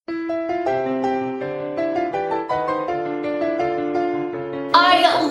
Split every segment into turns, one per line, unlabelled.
I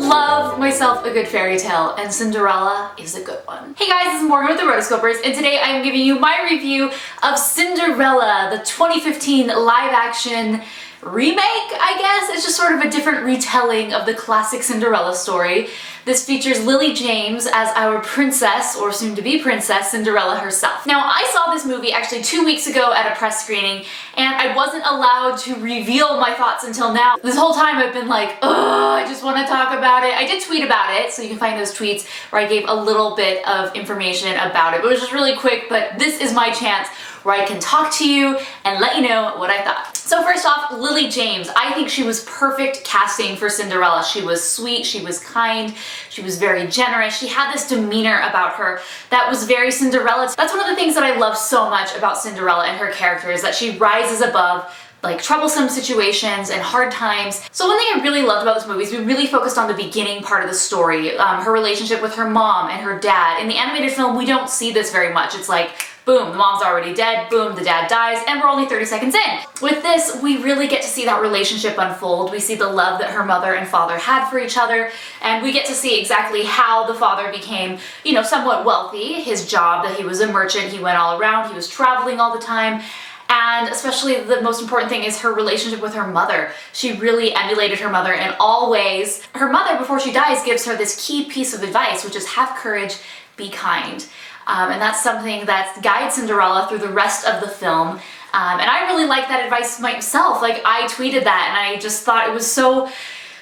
love myself a good fairy tale, and Cinderella is a good one. Hey guys, this is Morgan with the Rotoscopers, and today I am giving you my review of Cinderella, the 2015 live-action remake, I guess. It's just sort of a different retelling of the classic Cinderella story. This features Lily James as our princess, or soon-to-be princess, Cinderella herself. Now, I saw this movie actually 2 weeks ago at a press screening, and I wasn't allowed to reveal my thoughts until now. This whole time I've been like, ugh, I just want to talk about it. I did tweet about it, so you can find those tweets where I gave a little bit of information about it, but it was just really quick. But this is my chance where I can talk to you and let you know what I thought. So first off, Lily James. I think she was perfect casting for Cinderella. She was sweet, she was kind, she was very generous. She had this demeanor about her that was very Cinderella. That's one of the things that I love so much about Cinderella and her character, is that she rises above like troublesome situations and hard times. So one thing I really loved about this movie is we really focused on the beginning part of the story, her relationship with her mom and her dad. In the animated film, we don't see this very much. It's like, boom, the mom's already dead, boom, the dad dies, and we're only 30 seconds in. With this, we really get to see that relationship unfold. We see the love that her mother and father had for each other, and we get to see exactly how the father became, you know, somewhat wealthy. His job, that he was a merchant, he went all around, he was traveling all the time. And especially the most important thing is her relationship with her mother. She really emulated her mother in all ways. Her mother, before she dies, gives her this key piece of advice, which is have courage, be kind. And that's something that guides Cinderella through the rest of the film. And I really like that advice myself. Like, I tweeted that and I just thought it was so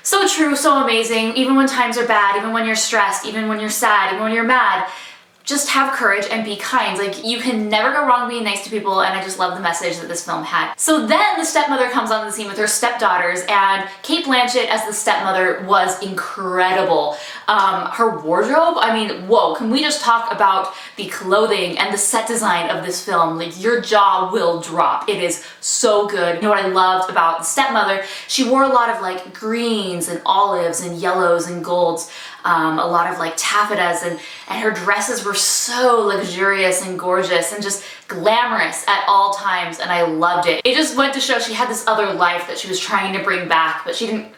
true, so amazing. Even when times are bad, even when you're stressed, even when you're sad, even when you're mad, just have courage and be kind. Like, you can never go wrong being nice to people, and I just love the message that this film had. So then the stepmother comes on the scene with her stepdaughters, and Cate Blanchett as the stepmother was incredible. Her wardrobe, I mean, whoa, can we just talk about the clothing and the set design of this film? Like, your jaw will drop. It is so good. You know what I loved about the stepmother? She wore a lot of like greens and olives and yellows and golds. A lot of like taffetas, and her dresses were so luxurious and gorgeous and just glamorous at all times, and I loved it. It just went to show she had this other life that she was trying to bring back, but she didn't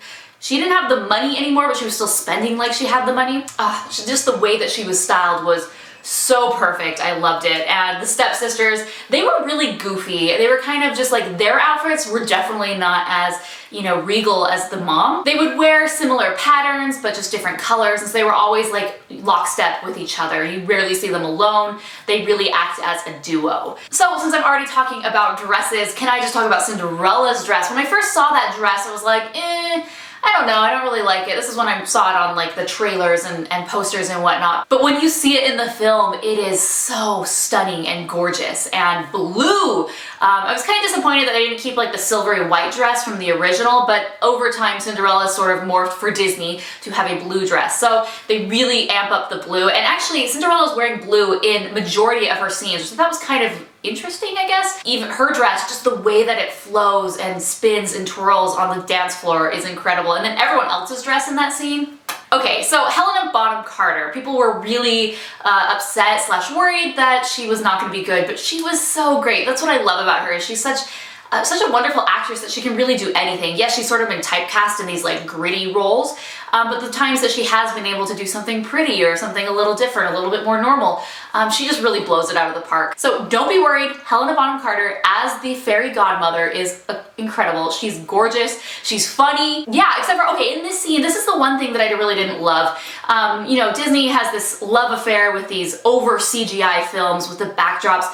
have the money anymore, but she was still spending like she had the money. Just the way that she was styled was so perfect. I loved it. And the stepsisters, they were really goofy. They were kind of just like, their outfits were definitely not as, you know, regal as the mom. They would wear similar patterns, but just different colors, and so they were always like lockstep with each other. You rarely see them alone. They really act as a duo. So since I'm already talking about dresses, can I just talk about Cinderella's dress? When I first saw that dress, I was like, I don't know, I don't really like it. This is when I saw it on like the trailers and posters and whatnot. But when you see it in the film, it is so stunning and gorgeous and blue. I was kind of disappointed that they didn't keep like the silvery white dress from the original, but over time Cinderella sort of morphed for Disney to have a blue dress. So they really amp up the blue, and actually Cinderella is wearing blue in majority of her scenes, so that was kind of interesting, I guess. Even her dress, just the way that it flows and spins and twirls on the dance floor is incredible. And then everyone else's dress in that scene. Okay, so Helena Bonham Carter. People were really upset / worried that she was not going to be good, but she was so great. That's what I love about her, is she's such a wonderful actress that she can really do anything. Yes, she's sort of been typecast in these like gritty roles, but the times that she has been able to do something pretty or something a little different, a little bit more normal, she just really blows it out of the park. So don't be worried. Helena Bonham Carter as the fairy godmother is incredible. She's gorgeous. She's funny. Yeah, except for, okay, in this scene, this is the one thing that I really didn't love. You know, Disney has this love affair with these over CGI films with the backdrops.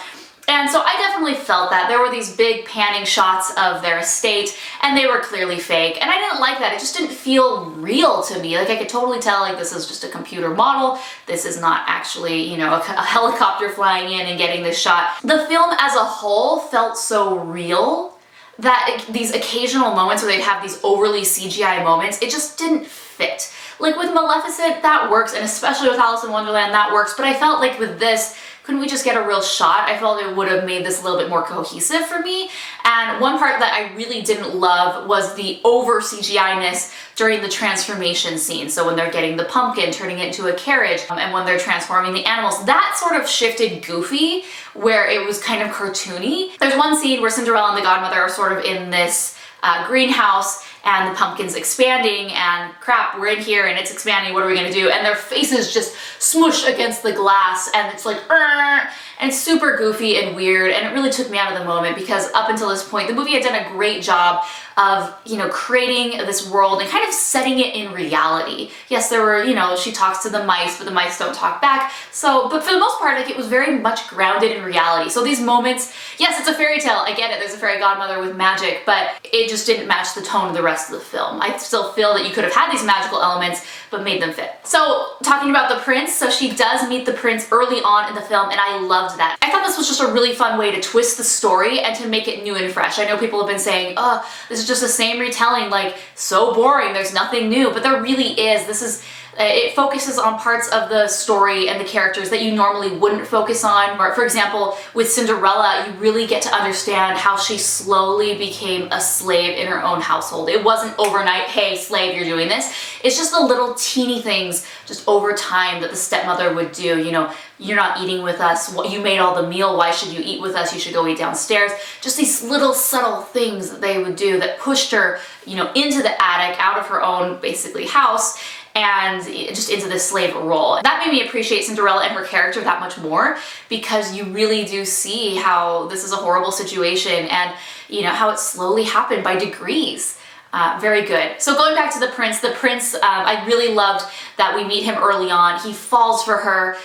And so I definitely felt that. There were these big panning shots of their estate, and they were clearly fake, and I didn't like that. It just didn't feel real to me. Like, I could totally tell, like, this is just a computer model. This is not actually, you know, a helicopter flying in and getting this shot. The film as a whole felt so real that these occasional moments where they'd have these overly CGI moments, it just didn't fit. Like with Maleficent, that works, and especially with Alice in Wonderland, that works, but I felt like with this, couldn't we just get a real shot? I felt it would have made this a little bit more cohesive for me. And one part that I really didn't love was the over CGI-ness during the transformation scene. So when they're getting the pumpkin, turning it into a carriage, and when they're transforming the animals, that sort of shifted goofy, where it was kind of cartoony. There's one scene where Cinderella and the godmother are sort of in this greenhouse, and the pumpkin's expanding, and crap, we're in here and it's expanding, what are we gonna do? And their faces just smush against the glass, and it's like, and it's super goofy and weird, and it really took me out of the moment, because up until this point, the movie had done a great job of, you know, creating this world and kind of setting it in reality. Yes, there were, you know, she talks to the mice, but the mice don't talk back. So, but for the most part, like, it was very much grounded in reality. So these moments, yes, it's a fairy tale, I get it, there's a fairy godmother with magic, but it just didn't match the tone of the rest of the film. I still feel that you could have had these magical elements, but made them fit. So, talking about the prince, so she does meet the prince early on in the film, and I loved that. I thought this was just a really fun way to twist the story and to make it new and fresh. I know people have been saying, oh, this is just the same retelling, like, so boring, there's nothing new, but there really is. This is, it focuses on parts of the story and the characters that you normally wouldn't focus on. For example, with Cinderella, you really get to understand how she slowly became a slave in her own household. It wasn't overnight, hey, slave, you're doing this. It's just the little teeny things just over time that the stepmother would do. You know, you're not eating with us, you made all the meal, why should you eat with us, you should go eat downstairs. Just these little subtle things that they would do that pushed her, you know, into the attic, out of her own, basically, house, and just into this slave role. That made me appreciate Cinderella and her character that much more, because you really do see how this is a horrible situation, and, you know, how it slowly happened by degrees. Very good. So going back to the prince, I really loved that we meet him early on. He falls for her,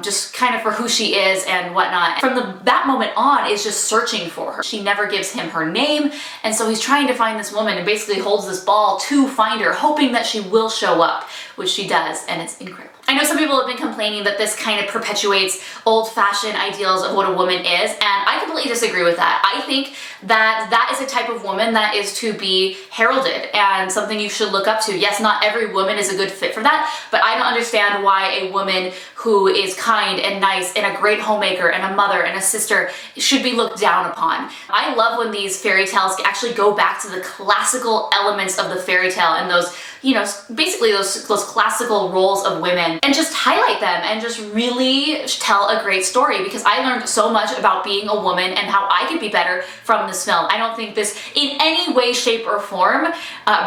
just kind of for who she is and whatnot. From that moment on is just searching for her. She never gives him her name, and so he's trying to find this woman and basically holds this ball to find her, hoping that she will show up, which she does, and it's incredible. I know some people have been complaining that this kind of perpetuates old-fashioned ideals of what a woman is, and I completely disagree with that. I think that that is a type of woman that is to be heralded and something you should look up to. Yes, not every woman is a good fit for that, but I don't understand why a woman who is kind and nice and a great homemaker and a mother and a sister should be looked down upon. I love when these fairy tales actually go back to the classical elements of the fairy tale and those, you know, basically those classical roles of women, and just highlight them and just really tell a great story, because I learned so much about being a woman and how I could be better from this film. I don't think this in any way, shape, or form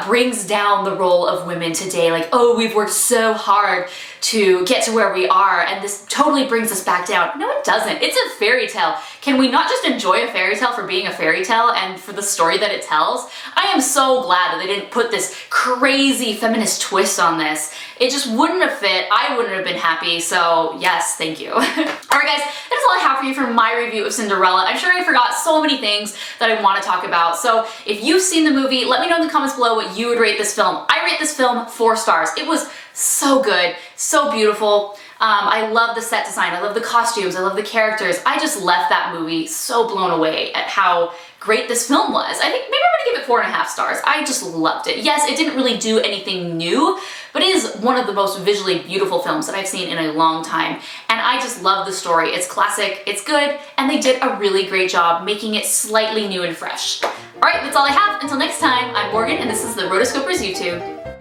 brings down the role of women today. Like, oh, we've worked so hard to get to where we are, and this totally brings us back down. No, it doesn't. It's a fairy tale. Can we not just enjoy a fairy tale for being a fairy tale and for the story that it tells? I am so glad that they didn't put this crazy feminist twist on this. It just wouldn't have fit. I wouldn't have been happy, so yes, thank you. Alright guys, that's all I have for you for my review of Cinderella. I'm sure I forgot so many things that I want to talk about, so if you've seen the movie, let me know in the comments below what you would rate this film. I rate this film 4 stars. It was so good, so beautiful. I love the set design, I love the costumes, I love the characters. I just left that movie so blown away at how great this film was. I think maybe I'm gonna give it 4.5 stars. I just loved it. Yes, it didn't really do anything new, but it is one of the most visually beautiful films that I've seen in a long time. And I just love the story. It's classic, it's good, and they did a really great job making it slightly new and fresh. Alright, that's all I have. Until next time, I'm Morgan, and this is the Rotoscopers YouTube.